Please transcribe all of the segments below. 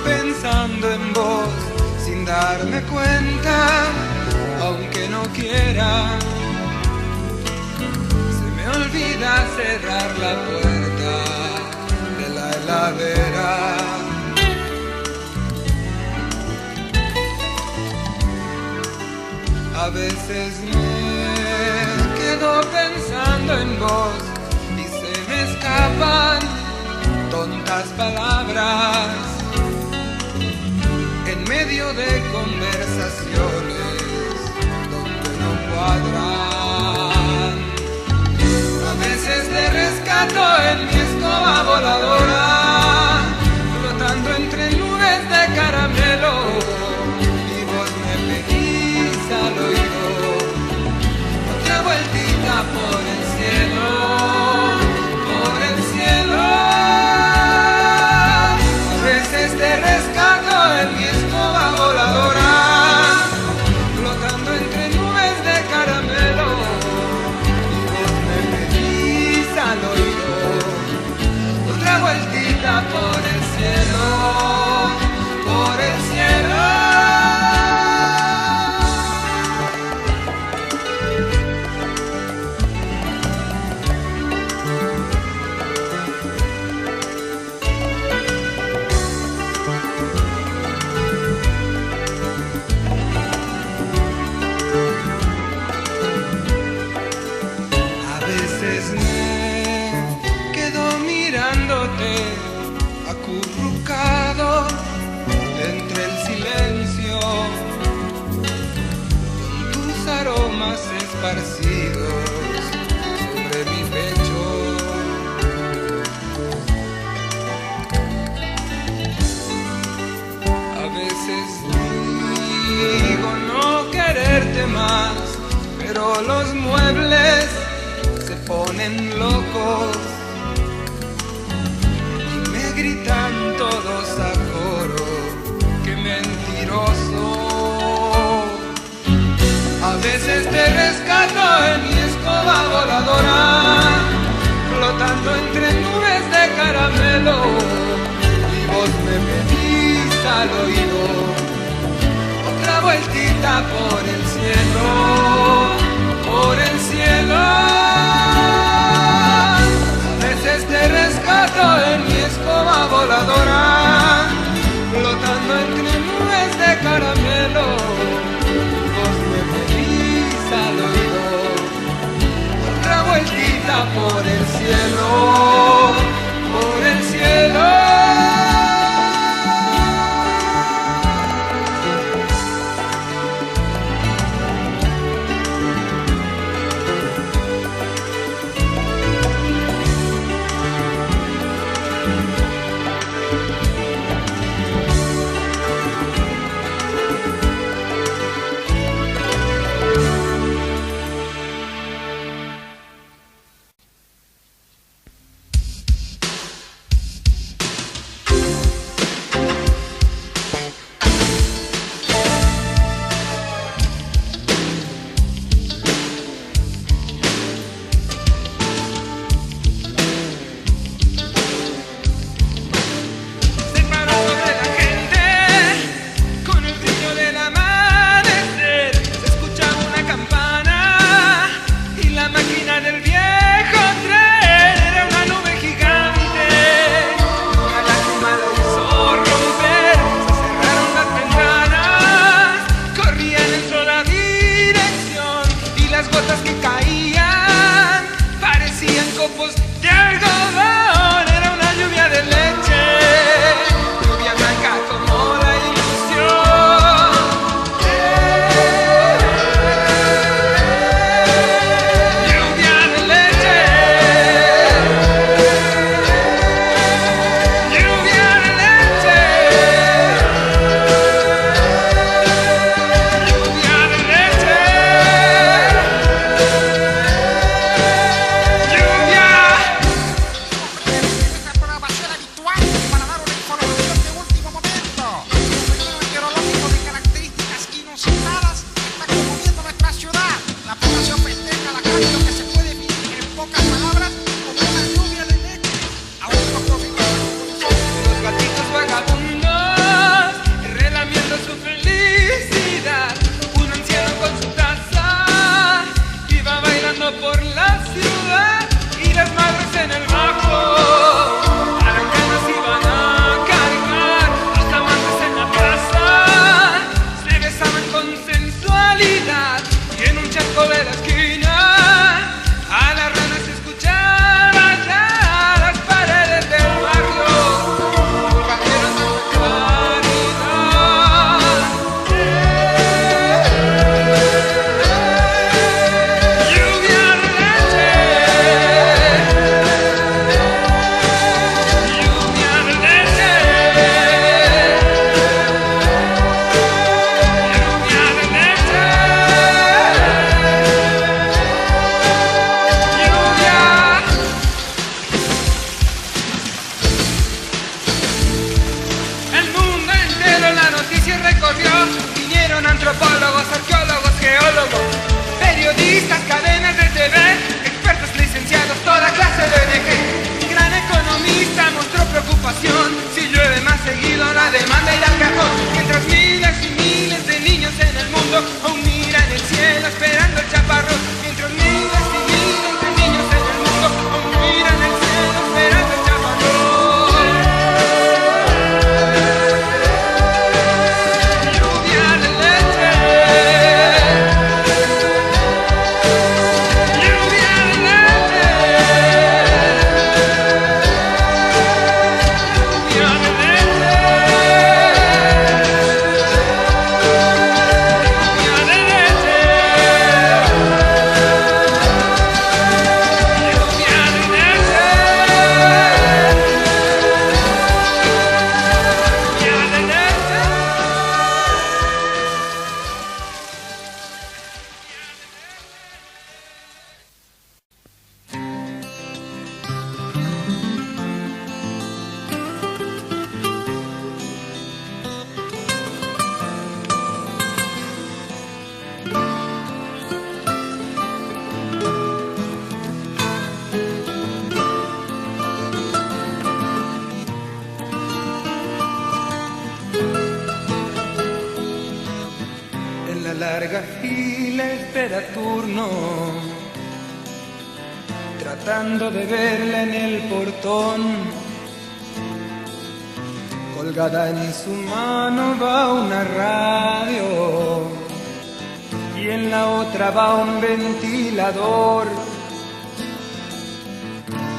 Pensando en vos sin darme cuenta, aunque no quiera, se me olvida cerrar la puerta de la heladera. A veces me quedo pensando en vos y se me escapan tontas palabras en medio de conversaciones donde no cuadran. A veces te rescato en mi escoba voladora, flotando entre nubes de caramelo, y vos me pedís al oído otra vueltita por el cielo, por el cielo. A veces te rescato en mi escoba voladora, flotando entre nubes de caramelo, y vos me pedís al oído otra vueltita por el cielo, por el cielo. Acurrucado entre el silencio, con tus aromas esparcidos sobre mi pecho. A veces digo no quererte más, pero los muebles se ponen locos, gritan todos a coro, qué mentiroso. A veces te rescato en mi escoba voladora, flotando entre nubes de caramelo, y vos me pedís al oído otra vueltita por el cielo, por el cielo. A veces te rescato en mi escoba voladora, flotando entre nubes de caramelo, vos me pedís al oído otra vueltita por el cielo, por el cielo. ciudad y las madres en el bajo. Arancanas iban a cargar hasta amantes en la plaza. Se besaban con sensualidad y en un charco de la esquina a las ranas se escuchaba ya las paredes del barrio. Trajeron tanta claridad. Lluvia de leche. Lluvia de leche. Lluvia de leche. Lluvia. El mundo entero la noticia recorrió. Vinieron antropólogos, arqueólogos, geólogos, periodistas, cadenas de TV, expertos licenciados, toda clase de ONG. Gran economista mostró preocupación. Si llueve más seguido la demanda irá al cajón. Mientras miles y miles de niños en el mundo aún miran el cielo esperando el chaparrón. Mientras miles y miles de niños en el mundo aún miran el cielo esperando el chaparrón. Lluvia de leche. Lluvia de leche. Lluvia de leche. Lluvia de leche. Lluvia de leche. Lluvia de leche. En la larga fila espera turno, tratando de verla en el portón. Colgada en su mano va una radio y en la otra va un ventilador.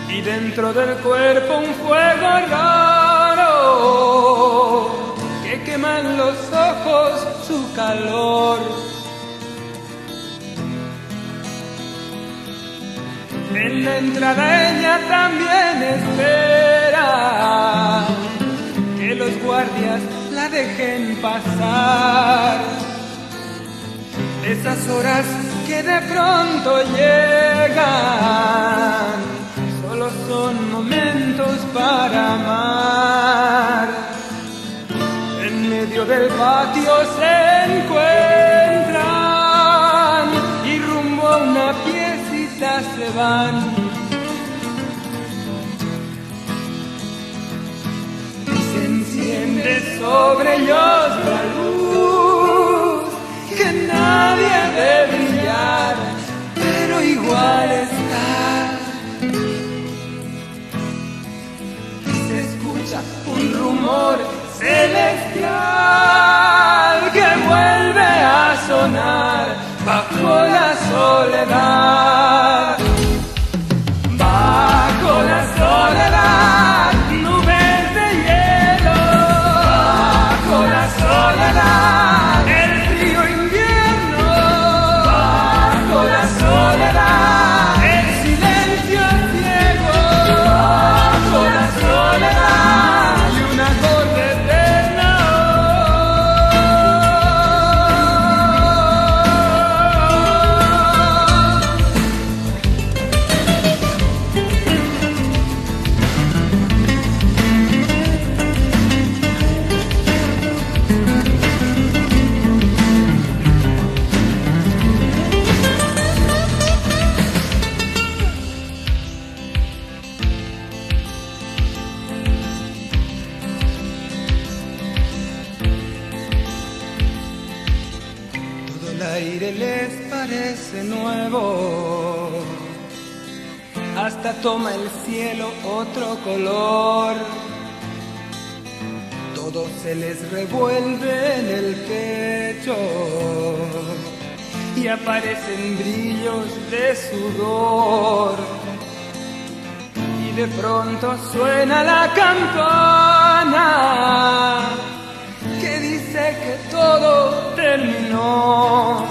Y dentro del cuerpo un fuego raro que quema en los ojos su calor. En la entrada ella también espera que los guardias la dejen pasar. Esas horas que de pronto llegan solo son momentos para amar. En medio del patio se encuentran y rumbo a una piecita se van. Se enciende sobre ellos la luz que nadie ve brillar, pero igual está. Se escucha un rumor celestial que vuelve a sonar bajo la soledad. Bajo la soledad, nubes de hielo. Bajo la soledad, el frío invierno. Bajo la soledad, el silencio ciego. Bajo la soledad y un acorde eterno. Todo el aire les parece nuevo hasta toma el cielo otro color. Todo se les revuelve en el pecho y aparecen brillos de sudor. Y de pronto suena la campana que dice que todo terminó.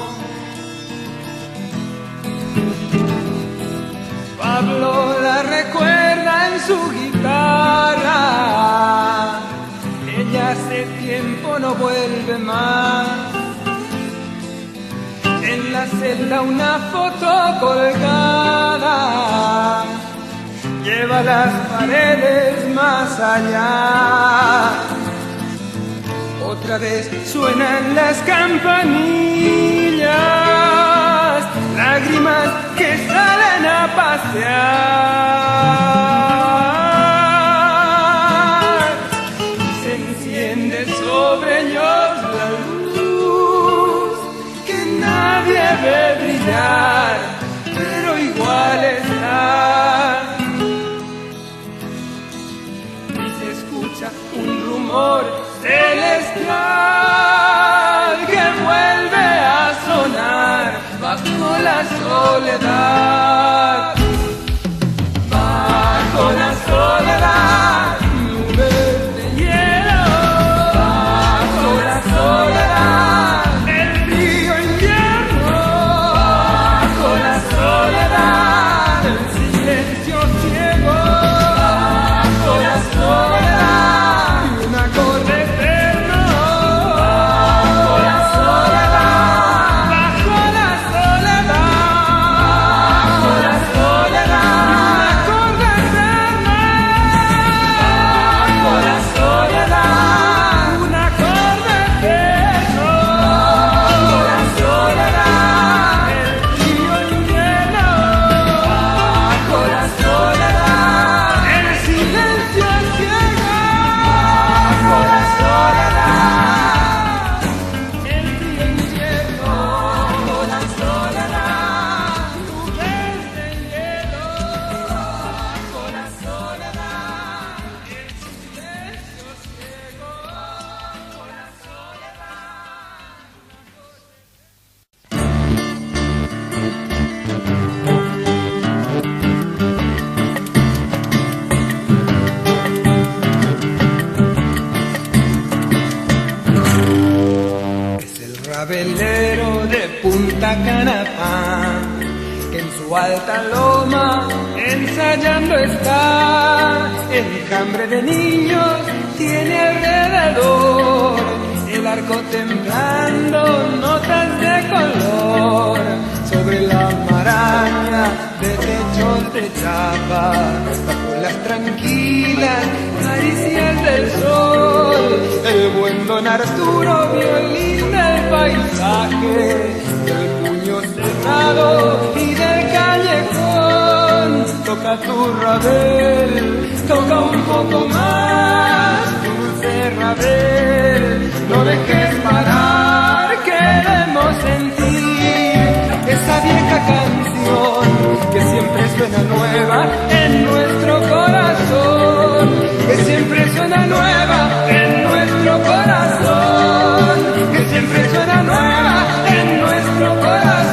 Pablo la recuerda en su guitarra, ella hace tiempo no vuelve más. En la celda una foto colgada lleva las paredes más allá. Otra vez suenan las campanillas, lágrimas que salen a pasear. Se enciende sobre ellos la luz que nadie ve brillar, pero igual está. Y se escucha un rumor celestial que vuelve a sonar bajo la soledad. Bajo la soledad, nubes de hielo. Bajo la soledad, el frío invierno. Bajo la soledad, el silencio ciego. Bajo la soledad, y un acorde eterno. Bajo la soledad, bajo la soledad, bajo la soledad, y un acorde eterno. Bajo la soledad, un acorde eterno. Bajo la soledad, el frío invierno. Bajo la soledad, el silencio ciego. Bajo la soledad, el frío invierno. Bajo la soledad, nubes de hielo. Bajo la soledad, el silencio ciego. Bajo la Es el rabelero de Punta Canapán, que en su alta loma ensayando está. Enjambre de niños tiene alrededor, el arco temblando notas de color. Sobre la maraña de techos de chapa, bajo las tranquilas caricias del sol, el buen don Arturo, violín del paisaje, del puño cerrado y del callejón. Toca tu Ravel, toca un poco más, dulce Ravel, no dejes parar, queremos sentir esa vieja canción que siempre suena nueva en nuestro corazón, que siempre suena nueva en nuestro corazón, que siempre suena nueva en nuestro corazón.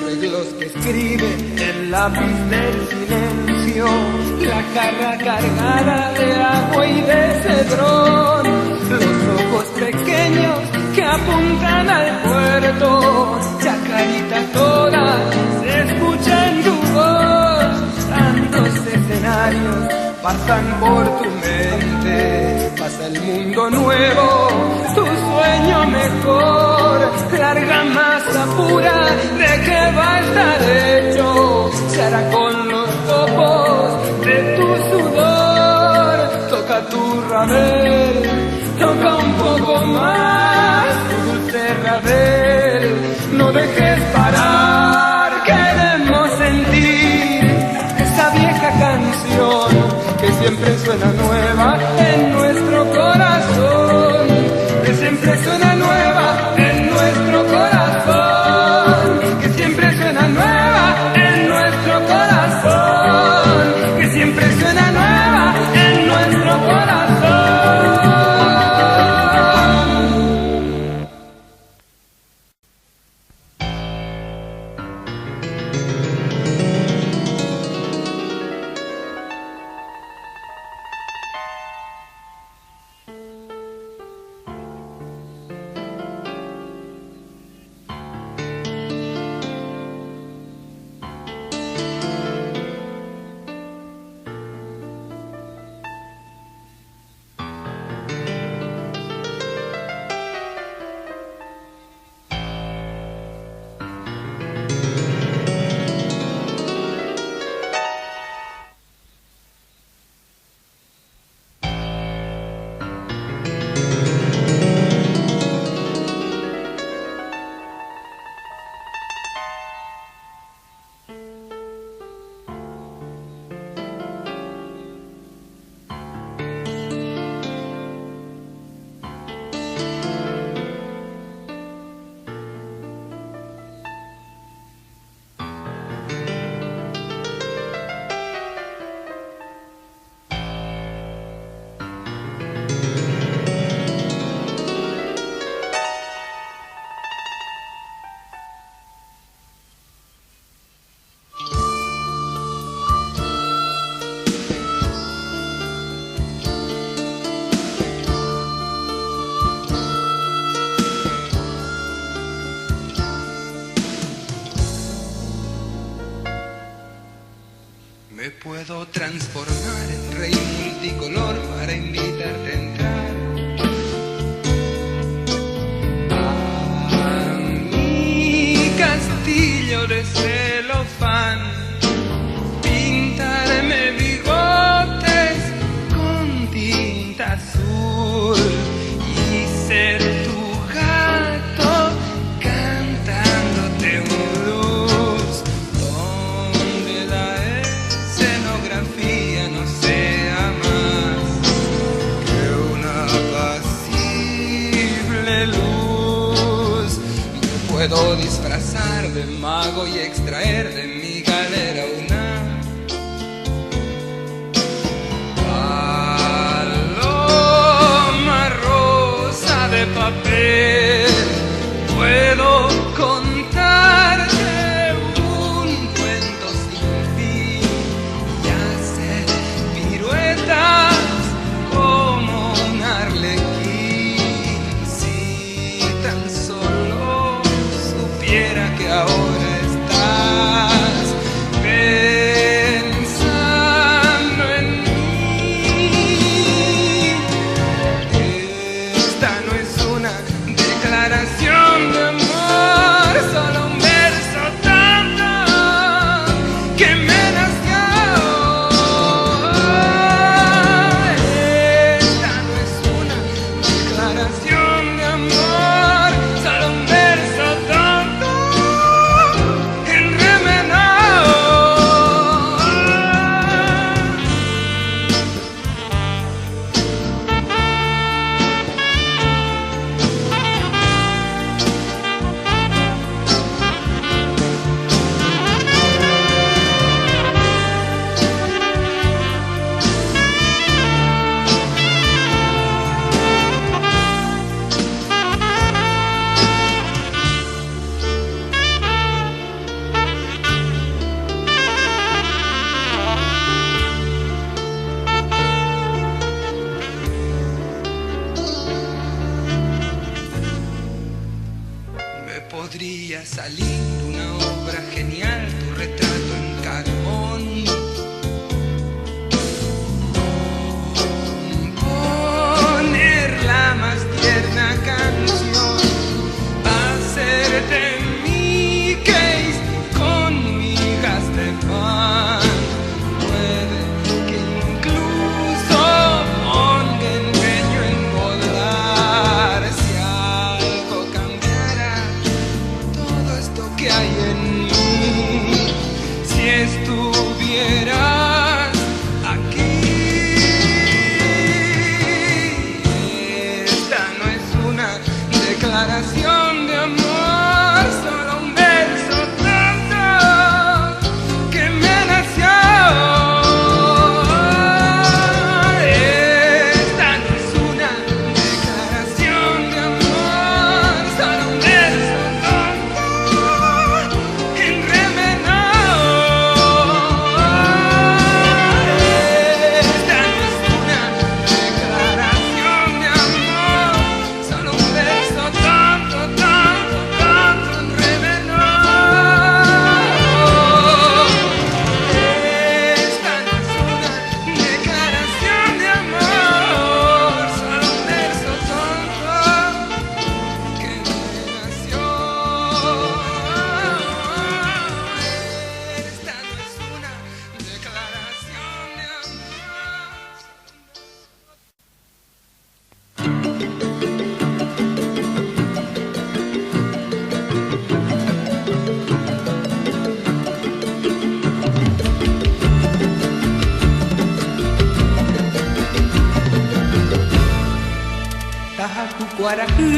Arreglos que escribe el lápiz del silencio, la jarra cargada de agua y de cedrón, los ojos pequeños que apuntan al puerto, chacarita toda se escucha en tu voz. Tantos escenarios pasan por tu mente, pasa el mundo nuevo, tu sueño mejor, larga masa pura de que va a estar hecho, se hará con los topos de tu sudor. Toca tu Ravel, toca un poco más, tu dulce Ravel, no dejes parar, queremos sentir esa vieja canción que siempre suena nueva en nuestro corazón, que siempre suena nueva en nuestro corazón, que siempre suena nueva en nuestro corazón, que siempre suena nueva en nuestro corazón. Me puedo transformar en rey multicolor para invitarte a entrar a mi castillo de celofán, pintarme bigotes con tinta azul y ser tu gato cantándote un blues donde la escenografía no sea más que una apacible luz. Me puedo disfrazar de mago y extraer de mi galera una paloma rosa de papel. Puedo contarte un cuento sin fin y hacer piruetas como un arlequín. Si tan solo supiera que ahora estás pensando en mí. Esta no es una declaración de amor, solo un verso tanto que me nació. Esta no es una declaración de amor, solo un verso tanto en re menor. Me podría salir una obra genial, tu retrato en carbón. Componer la más tierna canción, hacerte Mickeys con migas de pan. Puede que incluso ponga empeño en volar. Si algo cambiara, todo que hay en mí. Si estuvieras aquí, esta no es una declaración de amor, solo un verso tonto que me nació. Esta no es una declaración de amor, solo un verso tonto que enremenó. Esta no es una declaración de amor, solo un verso tonto, tonto, tonto, enremenó. Esta no es una declaración de amor, solo un verso tonto que me nació. Esta no es una declaración de Tahaku Kwaraku,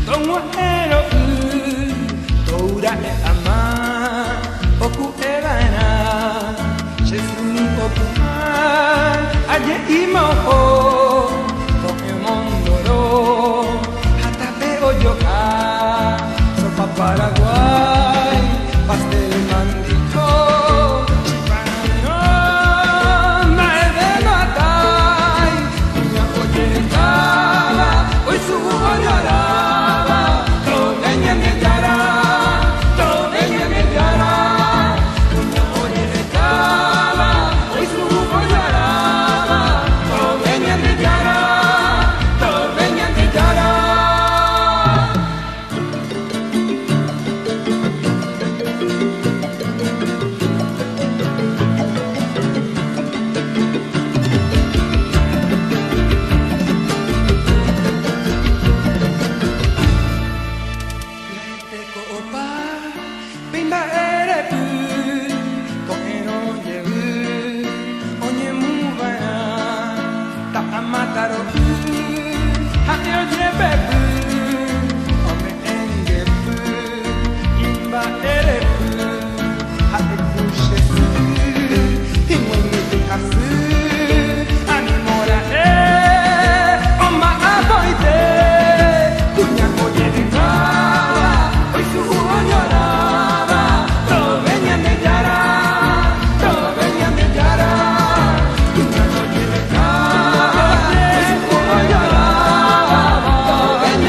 Tongo Ero, Toura e Ama, Oku Evana, Shesuni Okuma, Aye Imoho, Pokemondoro, Hatape Oyoka, Sopa Paraguay, Pastel Mandito, Chipano, Mae de Matai, Uña Oyeka. Hoy su lloraba, todo ella me llora, todo ella me llora. Una oye de cava, hoy su lloraba, todo ella me llora, todo ella me llora. Bimba erepu, koeno yebu, onye mubana, ta amataro, hateo jebepu, ome engepu, bimba erepu, hateku shesu, himwenye tukasu, animora oma aboite, kunya oye de kawa, hoy su lloraba, todo venía me llora, todo venía me llora, kunya oye de kawa, hoy su lloraba, todo venía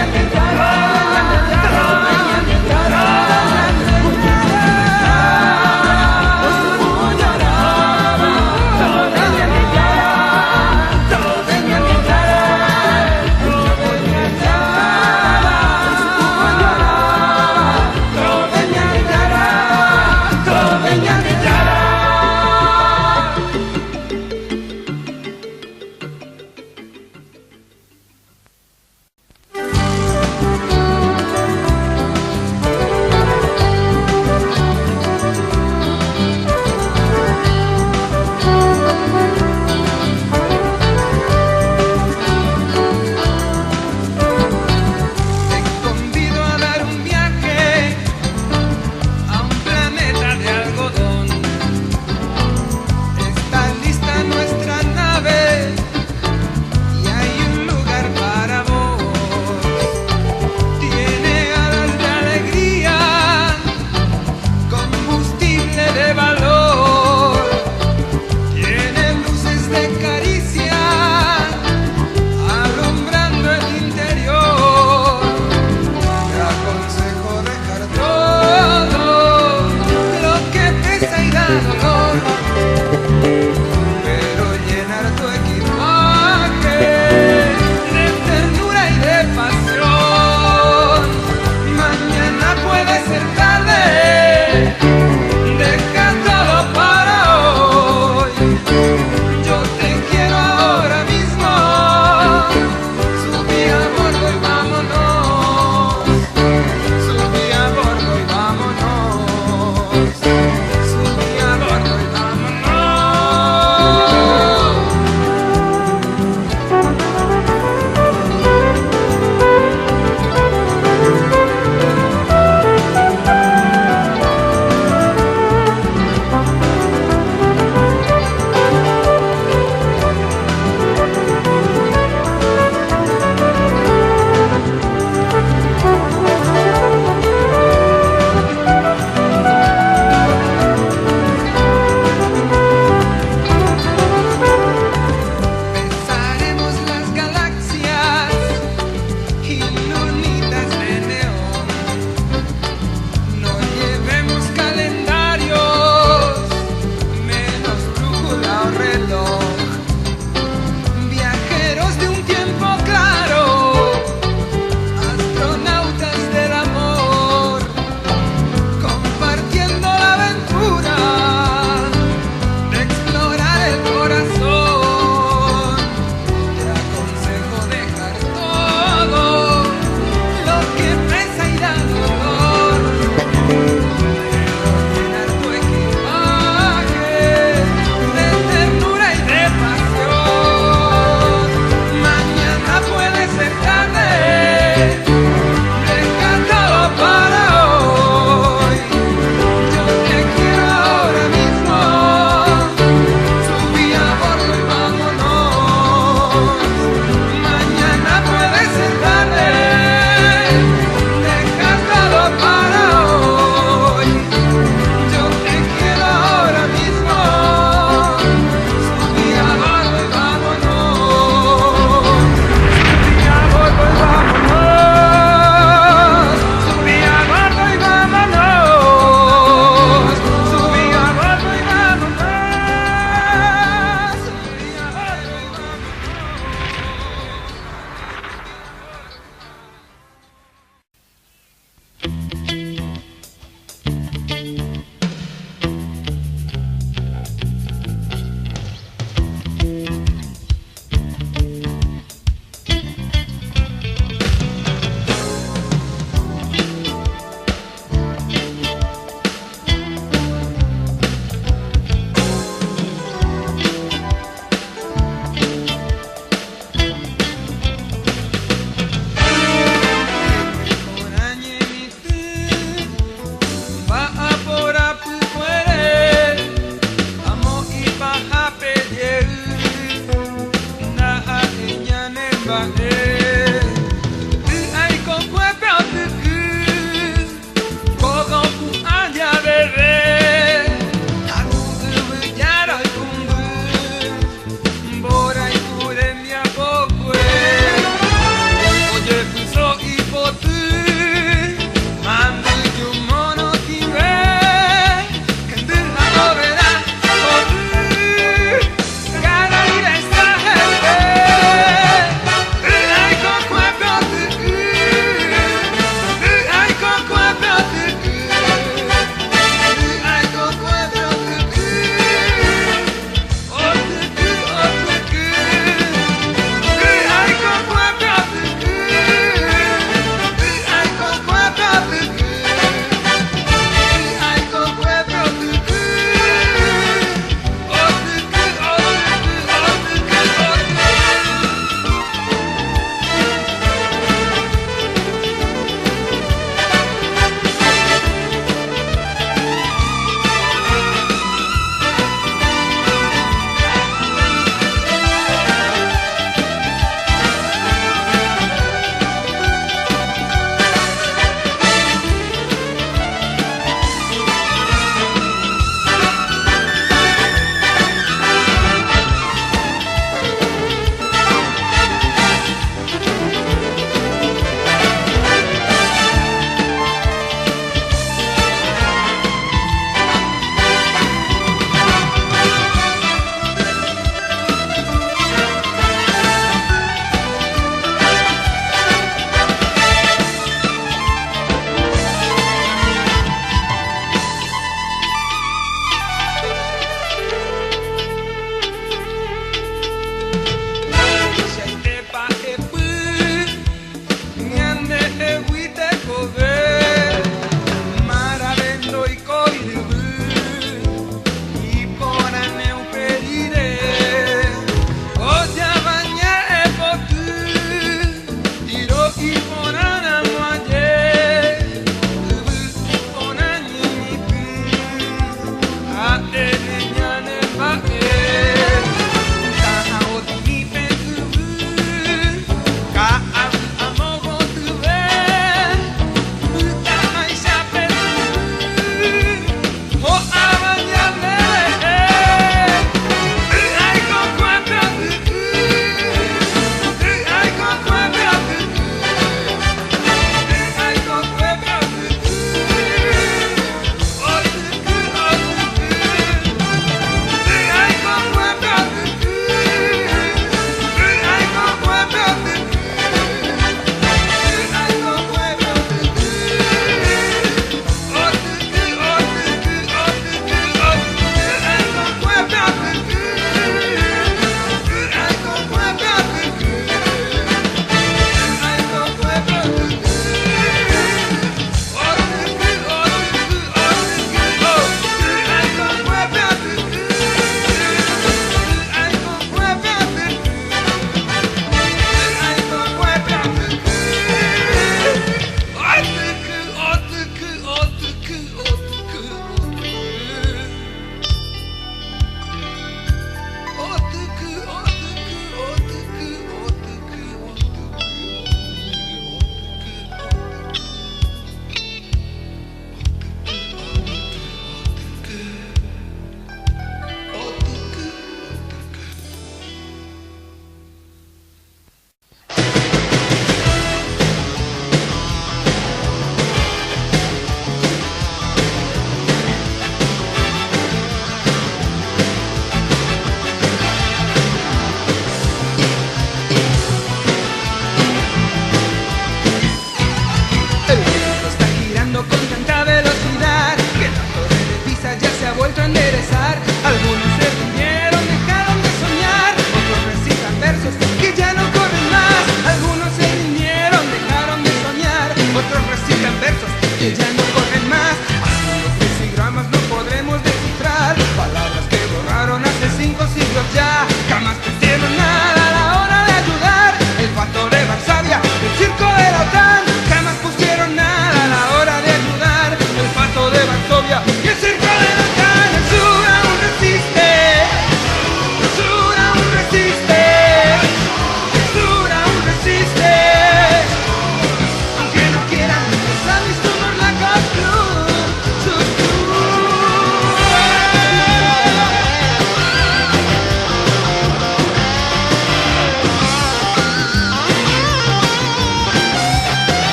80 velocidades.